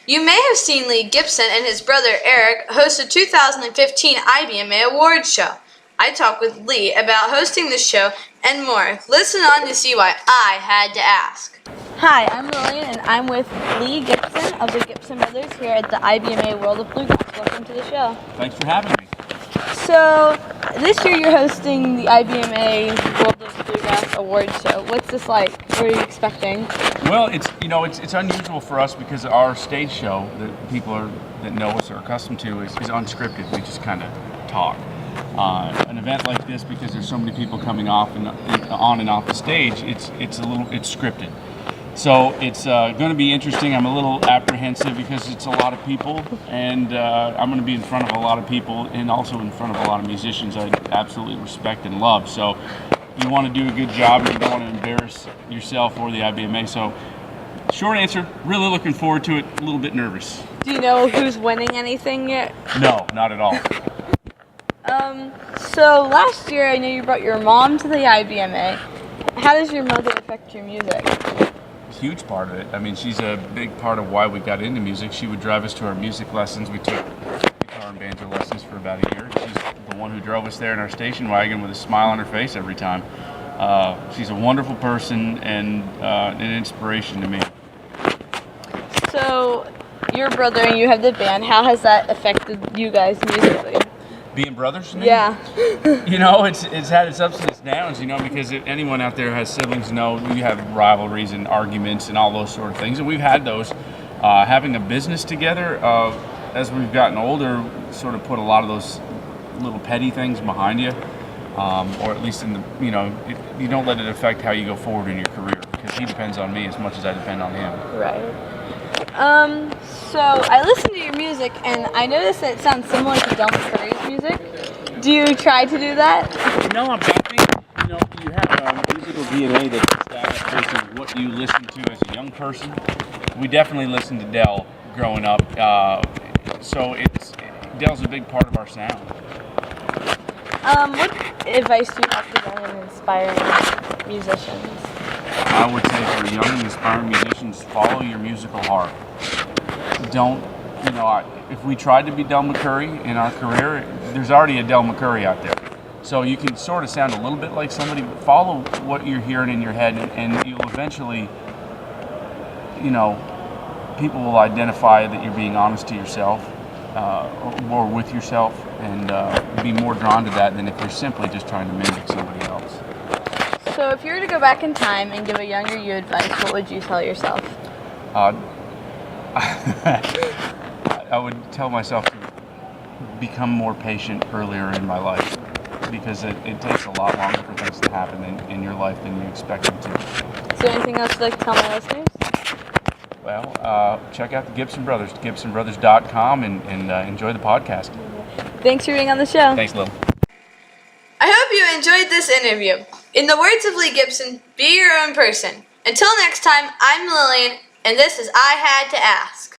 You may have seen Leigh Gibson and his brother Eric host the 2015 IBMA Awards Show. I talked with Leigh about hosting the show and more. Listen on to see why I had to ask. Hi, I'm Lillian and I'm with Leigh Gibson of the Gibson Brothers here at the IBMA World of Bluegrass. Welcome to the show. Thanks for having me. So, this year you're hosting the IBMA World of Bluegrass Awards Show. What's this like? What are you expecting? Well, it's unusual for us because our stage show that people that know us are accustomed to is unscripted. We just kind of talk. An event like this, because there's so many people coming off and on and off the stage, it's scripted. So it's going to be interesting. I'm a little apprehensive because it's a lot of people, and I'm going to be in front of a lot of people and also in front of a lot of musicians I absolutely respect and love. So you want to do a good job and you don't want to embarrass yourself or the IBMA. So short answer, really looking forward to it, a little bit nervous. Do you know who's winning anything yet? No, not at all. So last year I know you brought your mom to the IBMA. How does your mother affect your music? Huge part of it. I mean, she's a big part of why we got into music. She would drive us to our music lessons. We took guitar and banjo lessons for about a year. She's the one who drove us there in our station wagon with a smile on her face every time. She's a wonderful person and an inspiration to me. So, your brother and you have the band. How has that affected you guys musically? Being brothers? Yeah. It's had its ups and its downs, because if anyone out there has siblings, you have rivalries and arguments and all those sort of things. And we've had those. Having a business together, as we've gotten older, sort of put a lot of those little petty things behind you. Or at least you don't let it affect how you go forward in your career. Because he depends on me as much as I depend on him. Right. So I listened to your music and I noticed that it sounds similar to Del McCoury's music. Do you try to do that? No, I'm happy. You have a musical DNA that's based on what you listen to as a young person. We definitely listened to Del growing up, so Del's a big part of our sound. What advice do you have for young and inspiring musicians? I would say for young and aspiring musicians, follow your musical heart. Don't, if we tried to be Del McCoury in our career, there's already a Del McCoury out there. So you can sort of sound a little bit like somebody, but follow what you're hearing in your head, and you'll eventually, people will identify that you're being honest to yourself, or with yourself, and be more drawn to that than if you're simply just trying to mimic somebody else. So if you were to go back in time and give a younger you advice, what would you tell yourself? I would tell myself to become more patient earlier in my life, because it takes a lot longer for things to happen in your life than you expect them to. Is there anything else you'd like to tell my listeners? Well, check out the Gibson Brothers, GibsonBrothers.com, and enjoy the podcast. Thanks for being on the show. Thanks, Lil. I hope you enjoyed this interview. In the words of Leigh Gibson, be your own person. Until next time, I'm Lillian, and this is I Had to Ask.